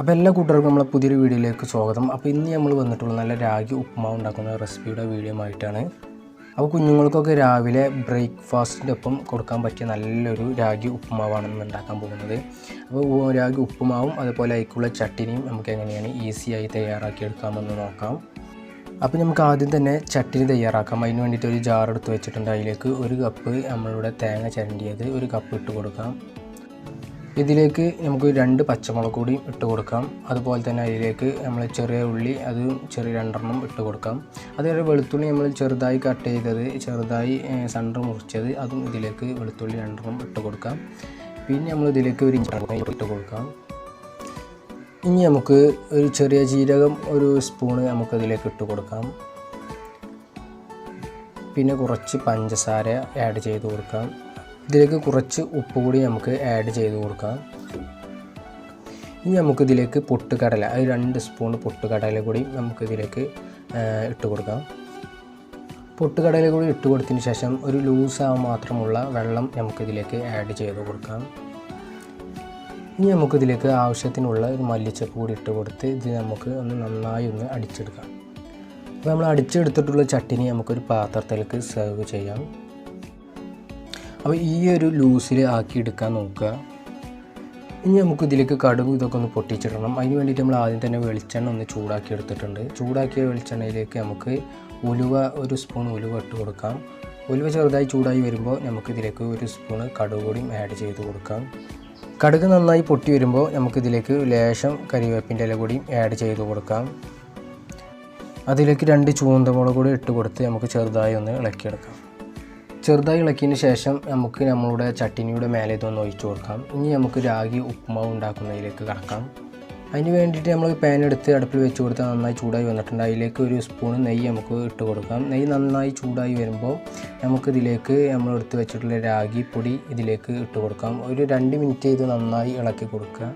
അപ്പോൾ എല്ലാ കൂട്ടുകാർക്കും നമ്മളെ പുതിയൊരു വീഡിയോയിലേക്ക് സ്വാഗതം. അപ്പോൾ ഇന്ന് നമ്മൾ വന്നിട്ടുള്ള നല്ല രാഗി ഉപ്മാവ് ഉണ്ടാക്കുന്ന റെസിപ്പിയുടെ വീഡിയോ ആയിട്ടാണ്. അപ്പോൾ കുഞ്ഞുങ്ങൾക്കൊക്കെ രാവിലെ ബ്രേക്ക്ഫാസ്റ്റിൻ്റെ ഒപ്പം കൊടുക്കാൻ പറ്റിയ നല്ലൊരു രാഗി ഉപ്മാവാണ് ഇന്ന് ഉണ്ടാക്കാൻ പോകുന്നത്. അപ്പോൾ രാഗി ഉപ്മാവും അതുപോലെ അതിലേക്കുള്ള ചട്ടിനിയും നമുക്ക് എങ്ങനെയാണ് ഈസിയായി തയ്യാറാക്കിയെടുക്കാമെന്ന് നോക്കാം. അപ്പോൾ നമുക്ക് ആദ്യം തന്നെ ചട്ടിനി തയ്യാറാക്കാം. അതിന് വേണ്ടിയിട്ട് ഒരു ജാർ എടുത്ത് വെച്ചിട്ടുണ്ട്. അതിലേക്ക് ഒരു കപ്പ് നമ്മളുടെ തേങ്ങ ചിരണ്ടിയത് ഒരു കപ്പ് ഇട്ട് കൊടുക്കാം. ഇതിലേക്ക് നമുക്ക് 2 പച്ചമുളക് കൂടി ഇട്ട് കൊടുക്കാം. അതുപോലെ തന്നെ അതിലേക്ക് നമ്മൾ ചെറിയ ഉള്ളി അത് ചെറിയ 2 ഇട്ട് കൊടുക്കാം. അതുപോലെ വെളുത്തുള്ളി നമ്മൾ ചെറുതായി കട്ട് ചെയ്തത് ചെറുതായി സെൻറ്റർ മുറിച്ചത് അതും ഇതിലേക്ക് വെളുത്തുള്ളി 2 ഇട്ട് കൊടുക്കാം. പിന്നെ നമ്മൾ ഇതിലേക്ക് ഒരു ഇഞ്ചി ഇട്ട് കൊടുക്കാം. ഇനി നമുക്ക് ഒരു ചെറിയ ജീരകം ഒരു സ്പൂണ് നമുക്കതിലേക്ക് ഇട്ട് കൊടുക്കാം. പിന്നെ കുറച്ച് പഞ്ചസാര ആഡ് ചെയ്ത് കൊടുക്കാം. ഇതിലേക്ക് കുറച്ച് ഉപ്പ് കൂടി നമുക്ക് ആഡ് ചെയ്ത് കൊടുക്കാം. ഇനി നമുക്കിതിലേക്ക് പൊട്ടുകടല അത് 2 സ്പൂൺ പൊട്ടുകടല കൂടി നമുക്കിതിലേക്ക് ഇട്ട് കൊടുക്കാം. പൊട്ടുകടല കൂടി ഇട്ട് കൊടുത്തതിന് ശേഷം ഒരു ലൂസാവാൻ മാത്രമുള്ള വെള്ളം നമുക്കിതിലേക്ക് ആഡ് ചെയ്ത് കൊടുക്കാം. ഇനി നമുക്കിതിലേക്ക് ആവശ്യത്തിനുള്ള ഒരു മല്ലിച്ചപ്പ് കൂടി ഇട്ട് കൊടുത്ത് ഇത് നമുക്ക് നന്നായി അടിച്ചെടുക്കാം. അപ്പോൾ നമ്മൾ അടിച്ചെടുത്തിട്ടുള്ള ചട്ടിനി നമുക്കൊരു പാത്രത്തിലേക്ക് സെർവ് ചെയ്യാം. അപ്പോൾ ഈ ഒരു ലൂസിൽ ആക്കിയെടുക്കാൻ നോക്കുക. ഇനി നമുക്ക് ഇതിലേക്ക് കടുക് ഇതൊക്കെ ഒന്ന് പൊട്ടിച്ചിടണം. അതിന് വേണ്ടിയിട്ട് നമ്മൾ ആദ്യം തന്നെ വെളിച്ചെണ്ണ ചൂടാക്കി എടുത്തിട്ടുണ്ട്. ചൂടാക്കിയ വെളിച്ചെണ്ണയിലേക്ക് നമുക്ക് ഉലുവ ഒരു സ്പൂൺ ഉലുവ ഇട്ട് കൊടുക്കാം. ഉലുവ ചെറുതായി ചൂടായി വരുമ്പോൾ നമുക്കിതിലേക്ക് ഒരു സ്പൂണ് കടുക് കൂടിയും ആഡ് ചെയ്ത് കൊടുക്കാം. കടുക് നന്നായി പൊട്ടി വരുമ്പോൾ നമുക്കിതിലേക്ക് ലേശം കരിവേപ്പിൻ്റെ ഇല കൂടിയും ആഡ് ചെയ്ത് കൊടുക്കാം. അതിലേക്ക് 2 ചുവന്നമുളക് കൂടി ഇട്ട് കൊടുത്ത് നമുക്ക് ചെറുതായി ഇളക്കിയെടുക്കാം. ചെറുതായി ഇളക്കിയതിന് ശേഷം നമുക്ക് നമ്മളുടെ ചട്ടിനിയുടെ മേലെ ഇതൊന്ന് ഒഴിച്ചു കൊടുക്കാം. ഇനി നമുക്ക് രാഗി ഉപ്മാവ് ഉണ്ടാക്കുന്നതിലേക്ക് കടക്കാം. അതിന് വേണ്ടിയിട്ട് നമ്മൾ പാൻ എടുത്ത് അടുപ്പിൽ വെച്ച് കൊടുത്താൽ നന്നായി ചൂടായി വന്നിട്ടുണ്ട്. അതിലേക്ക് ഒരു സ്പൂൺ നെയ്യ് നമുക്ക് ഇട്ട് കൊടുക്കാം. നെയ്യ് നന്നായി ചൂടായി വരുമ്പോൾ നമുക്കിതിലേക്ക് നമ്മൾ എടുത്ത് വെച്ചിട്ടുള്ള രാഗി പൊടി ഇതിലേക്ക് ഇട്ട് കൊടുക്കാം. ഒരു 2 മിനിറ്റ് ഇത് നന്നായി ഇളക്കി കൊടുക്കുക.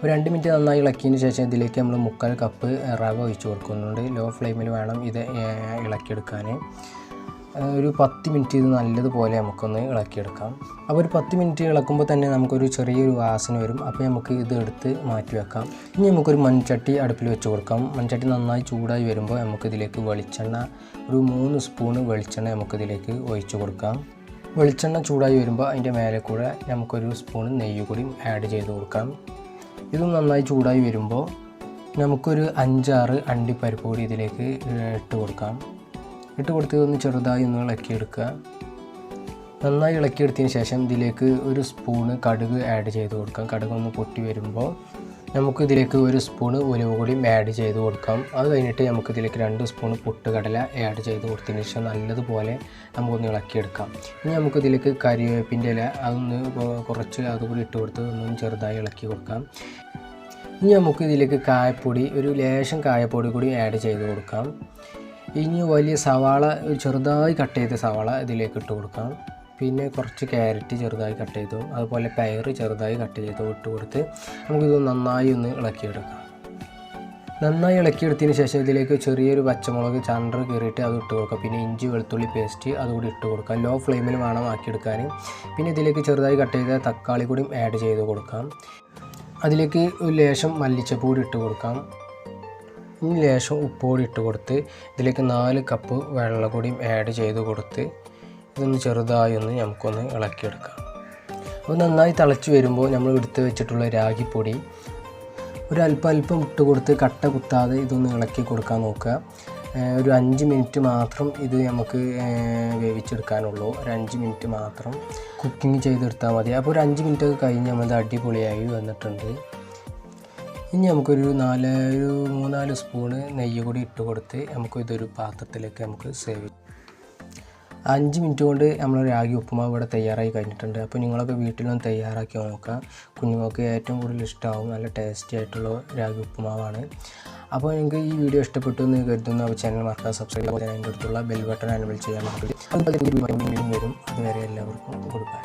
ഒരു 2 മിനിറ്റ് നന്നായി ഇളക്കിയതിന് ശേഷം ഇതിലേക്ക് നമ്മൾ 1/4 കപ്പ് റവ ഒഴിച്ച് കൊടുക്കുന്നുണ്ട്. ലോ ഫ്ലെയിമിൽ വേണം ഇത് ഇളക്കിയെടുക്കാൻ. ഒരു 10 മിനിറ്റ് ഇത് നല്ലതുപോലെ നമുക്കൊന്ന് ഇളക്കിയെടുക്കാം. അപ്പോൾ ഒരു 10 മിനിറ്റ് ഇളക്കുമ്പോൾ തന്നെ നമുക്കൊരു ചെറിയൊരു വാസന വരും. അപ്പോൾ നമുക്ക് ഇത് എടുത്ത് മാറ്റി വെക്കാം. ഇനി നമുക്കൊരു മൺചട്ടി അടുപ്പിൽ വെച്ച് കൊടുക്കാം. മൺചട്ടി നന്നായി ചൂടായി വരുമ്പോൾ നമുക്കിതിലേക്ക് വെളിച്ചെണ്ണ ഒരു 3 സ്പൂണ് വെളിച്ചെണ്ണ നമുക്കിതിലേക്ക് ഒഴിച്ച് കൊടുക്കാം. വെളിച്ചെണ്ണ ചൂടായി വരുമ്പോൾ അതിൻ്റെ മേലെ കൂടെ നമുക്കൊരു സ്പൂൺ നെയ്യ് കൂടി ആഡ് ചെയ്ത് കൊടുക്കാം. ഇതും നന്നായി ചൂടായി വരുമ്പോൾ നമുക്കൊരു 5-6 അണ്ടിപ്പരിപ്പ് കൂടി ഇതിലേക്ക് ഇട്ട് കൊടുക്കാം. ഇട്ട് കൊടുത്ത് ചെറുതായി ഇളക്കിയെടുക്കുക. നന്നായി ഇളക്കിയെടുത്തതിന് ശേഷം ഇതിലേക്ക് ഒരു സ്പൂണ് കടുക് ആഡ് ചെയ്ത് കൊടുക്കാം. കടുക് പൊട്ടി വരുമ്പോൾ നമുക്ക് ഇതിലേക്ക് ഒരു സ്പൂണ് ഉലുവ കൂടി ആഡ് ചെയ്ത് കൊടുക്കാം. അത് കഴിഞ്ഞിട്ട് നമുക്ക് ഇതിലേക്ക് 2 സ്പൂണ് പൊട്ടുകടല ആഡ് ചെയ്ത് കൊടുത്തതിന് ശേഷം നല്ലതുപോലെ നമുക്കൊന്ന് ഇളക്കിയെടുക്കാം. ഇനി നമുക്കിതിലേക്ക് കരിവേപ്പിൻ്റെ ഇല കുറച്ച് അതുകൂടി ഇട്ട് കൊടുത്ത് ചെറുതായി ഇളക്കി കൊടുക്കാം. ഇനി നമുക്ക് ഇതിലേക്ക് കായപ്പൊടി ഒരു ലേശം കായപ്പൊടി കൂടി ആഡ് ചെയ്ത് കൊടുക്കാം. ഇനി വലിയ സവാള ചെറുതായി കട്ട് ചെയ്ത സവാള ഇതിലേക്ക് ഇട്ട് കൊടുക്കാം. പിന്നെ കുറച്ച് ക്യാരറ്റ് ചെറുതായി കട്ട് ചെയ്തു അതുപോലെ പയർ ചെറുതായി കട്ട് ചെയ്തു ഇട്ട് കൊടുത്ത് നമുക്കിത് നന്നായി ഇളക്കിയെടുക്കാം. നന്നായി ഇളക്കിയെടുത്തതിന് ശേഷം ഇതിലേക്ക് ചെറിയൊരു പച്ചമുളക് ചണ്ടർ കീറിയിട്ട് അത് ഇട്ട് കൊടുക്കാം. പിന്നെ ഇഞ്ചി വെളുത്തുള്ളി പേസ്റ്റ് അതുകൂടി ഇട്ട് കൊടുക്കാം. ലോ ഫ്ലെയിമിൽ വേണം ആക്കിയെടുക്കാൻ. പിന്നെ ഇതിലേക്ക് ചെറുതായി കട്ട് ചെയ്ത തക്കാളി കൂടി ആഡ് ചെയ്ത് കൊടുക്കാം. അതിലേക്ക് ഒരു ലേശം മല്ലിച്ചപ്പ് കൂടി ഇട്ട് കൊടുക്കാം. ഇനി ലേശം ഉപ്പുകൂടി ഇട്ട് കൊടുത്ത് ഇതിലേക്ക് 4 കപ്പ് വെള്ളം കൂടി ആഡ് ചെയ്ത് കൊടുത്ത് ചെറുതായി നമുക്കൊന്ന് ഇളക്കിയെടുക്കാം. അപ്പോൾ നന്നായി തിളച്ച് വരുമ്പോൾ നമ്മൾ എടുത്ത് വെച്ചിട്ടുള്ള രാഗിപ്പൊടി ഒരു അല്പം ഇട്ട് കൊടുത്ത് കട്ട കുത്താതെ ഇളക്കി കൊടുക്കാൻ നോക്കുക. ഒരു 5 മിനിറ്റ് മാത്രം ഇത് നമുക്ക് വേവിച്ചെടുക്കാനുള്ളൂ. ഒരു 5 മിനിറ്റ് മാത്രം കുക്കിംഗ് ചെയ്തെടുത്താൽ മതി. അപ്പോൾ ഒരു 5 മിനിറ്റ് ഒക്കെ കഴിഞ്ഞ് നമ്മൾ അടിപൊളിയായി വന്നിട്ടുണ്ട്. ഇനി നമുക്കൊരു 3-4 സ്പൂണ് നെയ്യ് കൂടി ഇട്ട് കൊടുത്ത് ഇതൊരു പാത്രത്തിലേക്ക് നമുക്ക് സേവ് ചെയ്യാം. 5 മിനിറ്റ് കൊണ്ട് നമ്മൾ രാഗി ഉപ്പുമാവ് ഇവിടെ തയ്യാറായി കഴിഞ്ഞിട്ടുണ്ട്. അപ്പോൾ നിങ്ങളൊക്കെ വീട്ടിലൊന്ന് തയ്യാറാക്കി നോക്കുക. കുഞ്ഞുങ്ങൾക്ക് ഏറ്റവും കൂടുതൽ ഇഷ്ടമാവും. നല്ല ടേസ്റ്റി ആയിട്ടുള്ള രാഗി ഉപ്പുമാവാണ്. അപ്പോൾ നിങ്ങൾക്ക് ഈ വീഡിയോ ഇഷ്ടപ്പെട്ടു എന്ന് കരുതുന്നു. അപ്പോൾ ചാനൽ മറക്കാതെ സബ്സ്ക്രൈബ് ചെയ്യാൻ അതിൻ്റെ അടുത്തുള്ള ബെൽ ബട്ടൺ എനേബിൾ ചെയ്യാൻ മറക്കരുത്. അതുപോലെ വരും. അതുവരെ എല്ലാവർക്കും ഗുഡ് ബൈ.